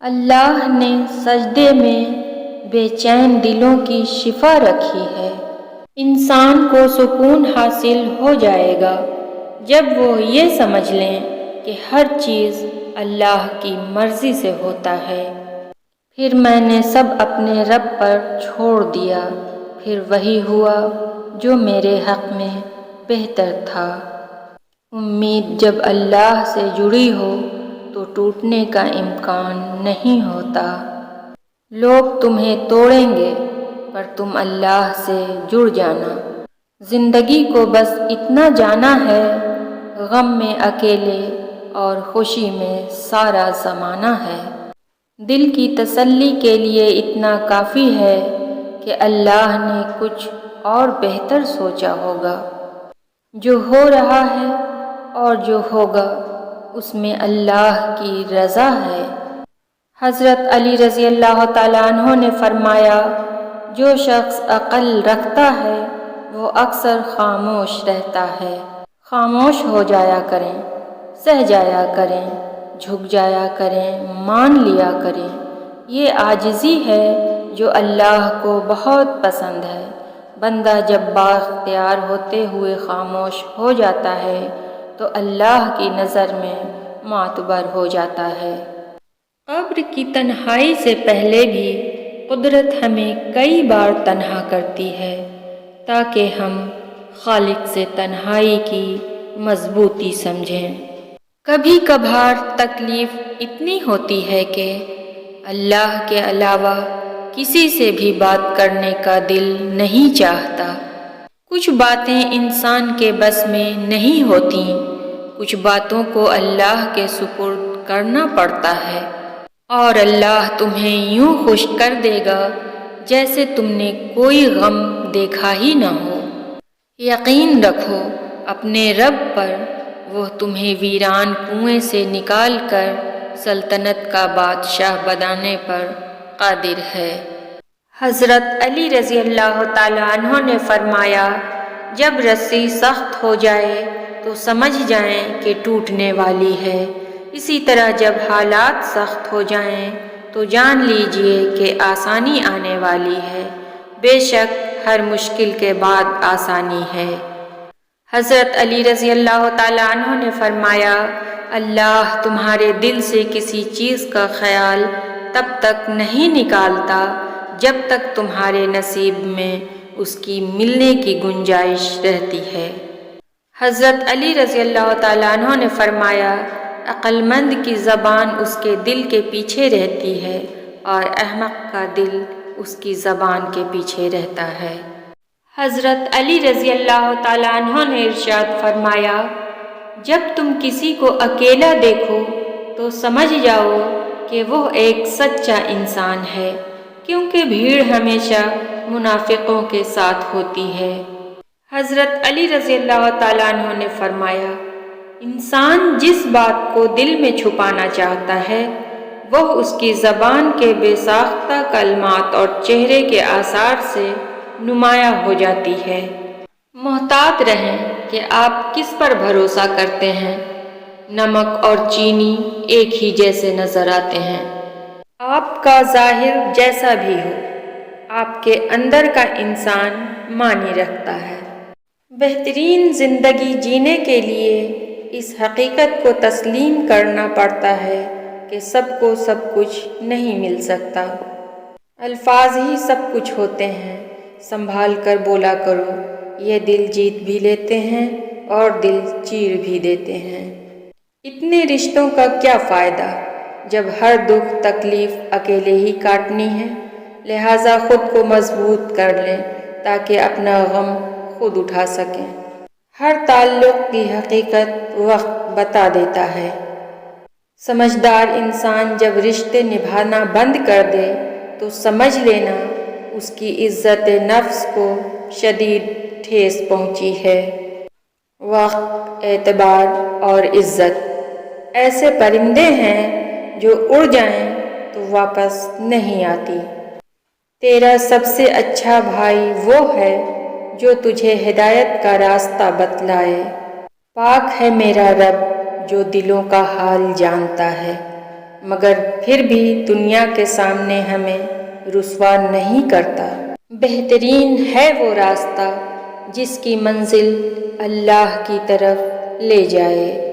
اللہ نے سجدے میں بے چین دلوں کی شفا رکھی ہے۔ انسان کو سکون حاصل ہو جائے گا جب وہ یہ سمجھ لیں کہ ہر چیز اللہ کی مرضی سے ہوتا ہے۔ پھر میں نے سب اپنے رب پر چھوڑ دیا، پھر وہی ہوا جو میرے حق میں بہتر تھا۔ امید جب اللہ سے جڑی ہو تو ٹوٹنے کا امکان نہیں ہوتا۔ لوگ تمہیں توڑیں گے پر تم اللہ سے جڑ جانا۔ زندگی کو بس اتنا جانا ہے، غم میں اکیلے اور خوشی میں سارا زمانہ ہے۔ دل کی تسلی کے لیے اتنا کافی ہے کہ اللہ نے کچھ اور بہتر سوچا ہوگا۔ جو ہو رہا ہے اور جو ہوگا اس میں اللہ کی رضا ہے۔ حضرت علی رضی اللہ تعالیٰ عنہ نے فرمایا، جو شخص عقل رکھتا ہے وہ اکثر خاموش رہتا ہے۔ خاموش ہو جایا کریں، سہ جایا کریں، جھک جایا کریں، مان لیا کریں۔ یہ عاجزی ہے جو اللہ کو بہت پسند ہے۔ بندہ جب بااختیار ہوتے ہوئے خاموش ہو جاتا ہے تو اللہ کی نظر میں معتبر ہو جاتا ہے۔ قبر کی تنہائی سے پہلے بھی قدرت ہمیں کئی بار تنہا کرتی ہے تاکہ ہم خالق سے تنہائی کی مضبوطی سمجھیں۔ کبھی کبھار تکلیف اتنی ہوتی ہے کہ اللہ کے علاوہ کسی سے بھی بات کرنے کا دل نہیں چاہتا۔ کچھ باتیں انسان کے بس میں نہیں ہوتی، کچھ باتوں کو اللہ کے سپرد کرنا پڑتا ہے، اور اللہ تمہیں یوں خوش کر دے گا جیسے تم نے کوئی غم دیکھا ہی نہ ہو۔ یقین رکھو اپنے رب پر، وہ تمہیں ویران کنویں سے نکال کر سلطنت کا بادشاہ بنانے پر قادر ہے۔ حضرت علی رضی اللہ تعالیٰ عنہ نے فرمایا، جب رسی سخت ہو جائے تو سمجھ جائیں کہ ٹوٹنے والی ہے، اسی طرح جب حالات سخت ہو جائیں تو جان لیجئے کہ آسانی آنے والی ہے۔ بے شک ہر مشکل کے بعد آسانی ہے۔ حضرت علی رضی اللہ تعالیٰ عنہ نے فرمایا، اللہ تمہارے دل سے کسی چیز کا خیال تب تک نہیں نکالتا جب تک تمہارے نصیب میں اس کی ملنے کی گنجائش رہتی ہے۔ حضرت علی رضی اللہ تعالیٰ عنہ نے فرمایا، عقل مند کی زبان اس کے دل کے پیچھے رہتی ہے اور احمق کا دل اس کی زبان کے پیچھے رہتا ہے۔ حضرت علی رضی اللہ تعالیٰ عنہ نے ارشاد فرمایا، جب تم کسی کو اکیلا دیکھو تو سمجھ جاؤ کہ وہ ایک سچا انسان ہے، کیونکہ بھیڑ ہمیشہ منافقوں کے ساتھ ہوتی ہے۔ حضرت علی رضی اللہ تعالیٰ عنہ نے فرمایا، انسان جس بات کو دل میں چھپانا چاہتا ہے وہ اس کی زبان کے بے ساختہ کلمات اور چہرے کے آثار سے نمایاں ہو جاتی ہے۔ محتاط رہیں کہ آپ کس پر بھروسہ کرتے ہیں۔ نمک اور چینی ایک ہی جیسے نظر آتے ہیں۔ آپ کا ظاہر جیسا بھی ہو، آپ کے اندر کا انسان معنی رکھتا ہے۔ بہترین زندگی جینے کے لیے اس حقیقت کو تسلیم کرنا پڑتا ہے کہ سب کو سب کچھ نہیں مل سکتا۔ الفاظ ہی سب کچھ ہوتے ہیں، سنبھال کر بولا کرو، یہ دل جیت بھی لیتے ہیں اور دل چیر بھی دیتے ہیں۔ اتنے رشتوں کا کیا فائدہ جب ہر دکھ تکلیف اکیلے ہی کاٹنی ہے؟ لہٰذا خود کو مضبوط کر لیں تاکہ اپنا غم خود اٹھا سکیں۔ ہر تعلق کی حقیقت وقت بتا دیتا ہے۔ سمجھدار انسان جب رشتے نبھانا بند کر دے تو سمجھ لینا اس کی عزت نفس کو شدید ٹھیس پہنچی ہے۔ وقت، اعتبار اور عزت ایسے پرندے ہیں جو اڑ جائیں تو واپس نہیں آتی۔ تیرا سب سے اچھا بھائی وہ ہے جو تجھے ہدایت کا راستہ بتلائے۔ پاک ہے میرا رب جو دلوں کا حال جانتا ہے۔ مگر پھر بھی دنیا کے سامنے ہمیں رسوا نہیں کرتا۔ بہترین ہے وہ راستہ جس کی منزل اللہ کی طرف لے جائے۔